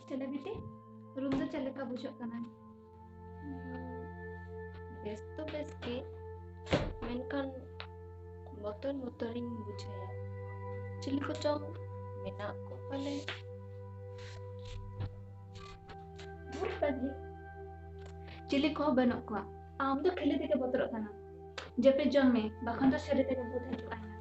चले बेटे रूम तो चले का बुझक कना बेस तो बेस के मेनकान motor-motoring bujaya cili ko chong mena ko pale बहुत बदली चिली को बनो को आम तो खेले थे के बतरो कना जपे जम में बखन तो शरीर ते के बुध है आना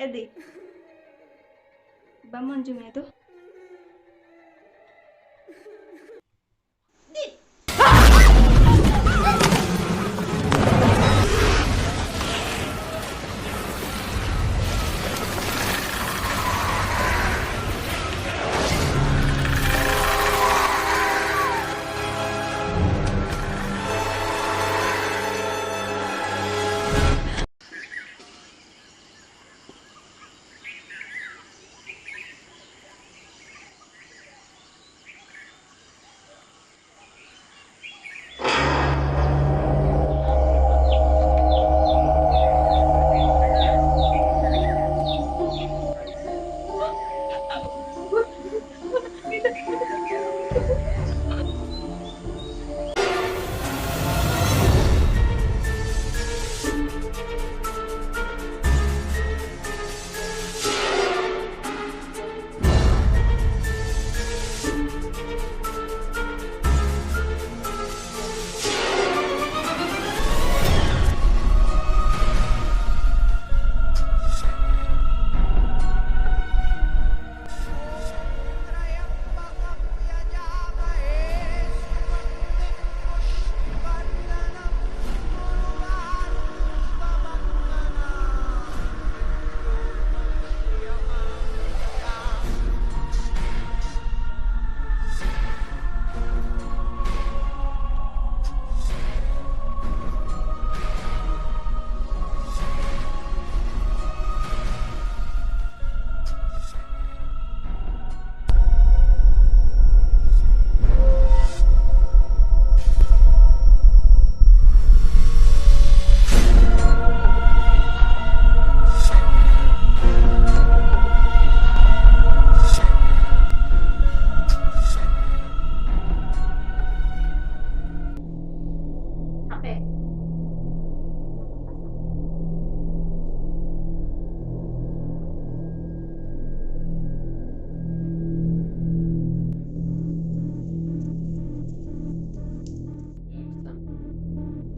Edi, bangun cuma itu.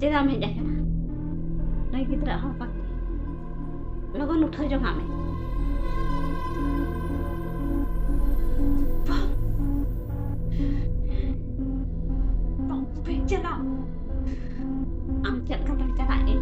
Jadi ame jaga na, lagi kita dah apa? Lagu nuthai jong ame. Bang, pergi lah. Am cakap kata ini.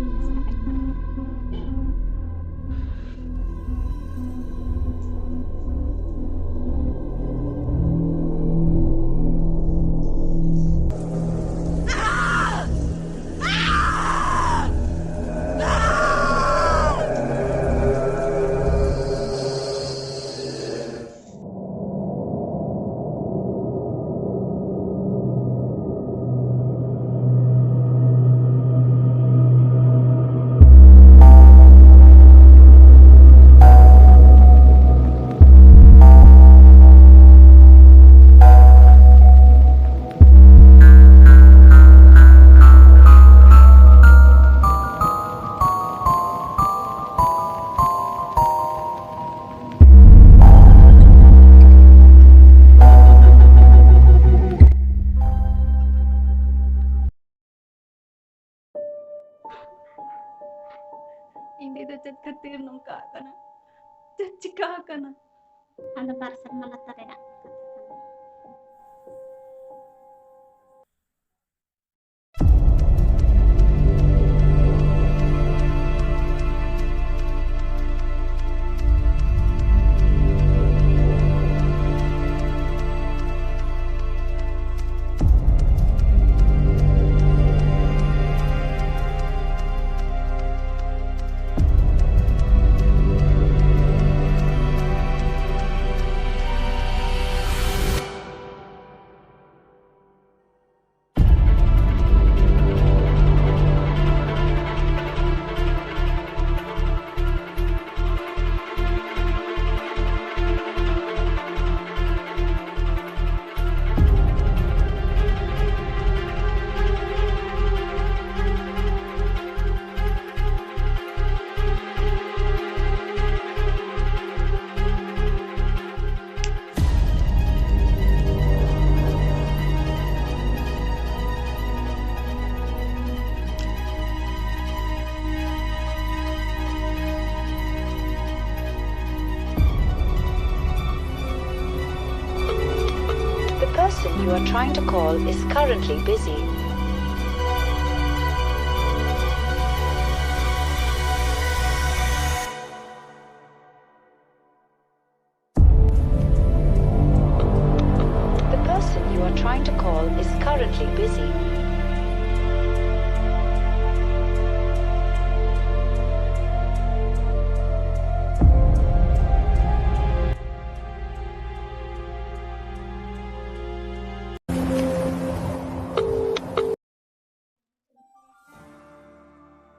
khatir nongka kana. Chika kana. Anda parcel mana terena. The person you are trying to call is currently busy. The person you are trying to call is currently busy.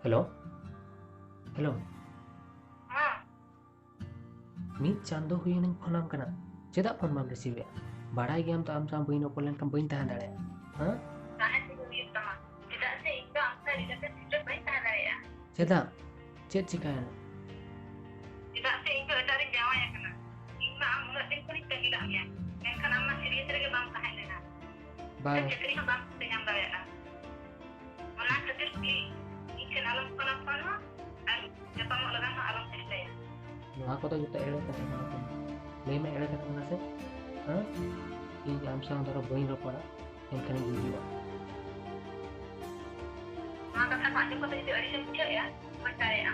Hello? Hello? Mid chando huyin ng phone am kana. Chedak phone mam receive ya. Barai gi am to am sam bain opol kan bain tahan dare. Ha? Chedak. Chet chikaya. Tidak sehingga dari Jawa ya kena. Ima am nggak sih kulit tergilangnya. Yang kena mas serius lagi bang tahan dena. Bye. Jadi bang dengan bayar. Mana terus di ikan alam kono, siapa mau lekas alam testa ya. Aku to juta ere kata kana. Le me ere kata kana se. Ha? I am sam daro bain ropara. Yang kana video. Maka saya pak jemput itu ada yang ya. Percaya ya.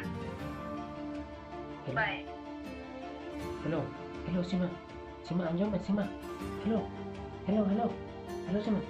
Hello? Bye. Hello? Hello Sima. Sima anjom Sima. Hello? Hello, hello. Hello Sima.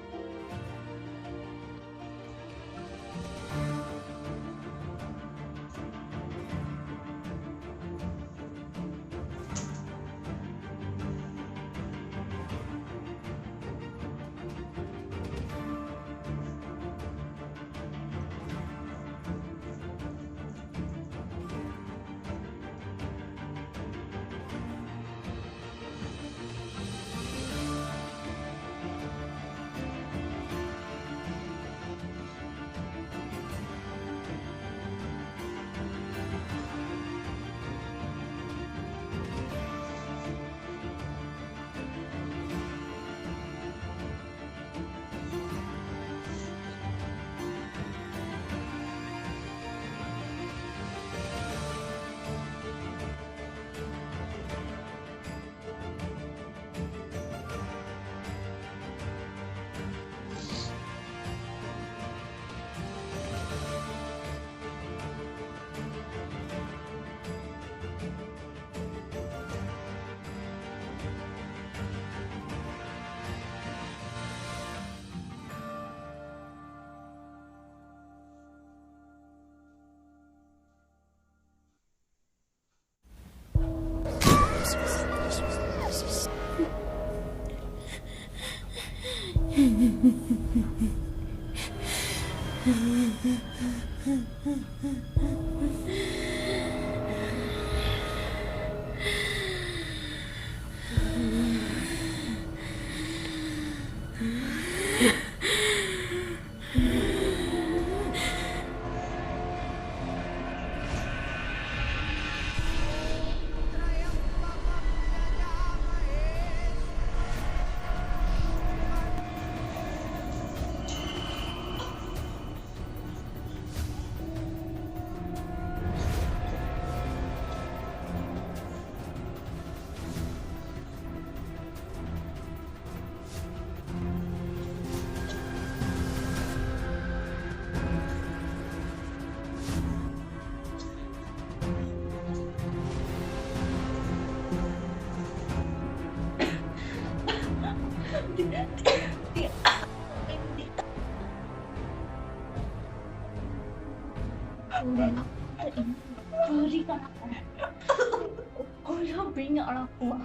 Bring orang tua.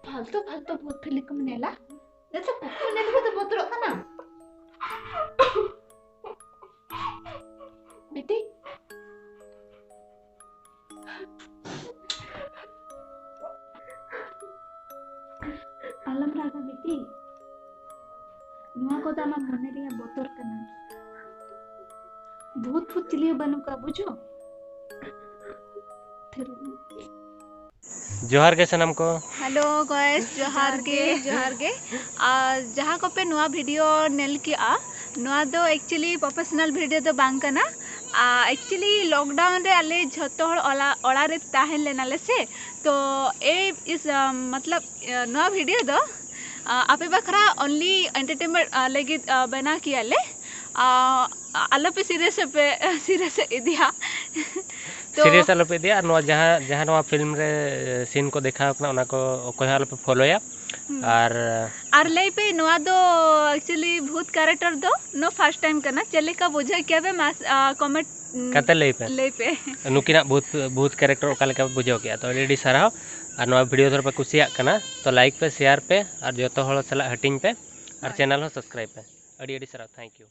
फालतू फालतू भूत फिल्म को नेला जैसे पक्का नेल को तो बोतरो का ना बेटी आलम रागा बेटी नुआ को दामा मने रिया बोतर कना भूत फूत चिलियो बनू का बुझो जोहार के सनम को हेलो गाइस जोहार गे जहाँ को पे नुआ वीडियो नेल की नुआ दो एक्चुअली प्रोफेशनल वीडियो दो बांग कना एक्चुअली लॉकडाउन रे आले झतो ओड़ा रे ताहेन लेनाले से तो इस मतलब नुआ वीडियो दो आपे बखरा ओनली एंटरटेनमेंट लगी बना किया ले आलो पे सीरियस इदिया तो सीरियस आलो पे दिया नो जहाँ जहाँ नो फिल्म रे सीन को देखा अपना उना को कोई आलो पे फॉलो या और ले पे नुआ दो एक्चुअली भूत कैरेक्टर दो नो फर्स्ट टाइम करना चले का बुझे क्या बे कमेंट कते ले पे नुकिना भूत कैरेक्टर ओका लेका बुझो किया तो ऑलरेडी सराव और नो वीडियो थोड़ा पे कुसिया कना तो लाइक पे शेयर पे और जो तो हलो सला हटिंग पे और चैनल हो सब्सक्राइब पे अड़ी अड़ी सराव थैंक यू।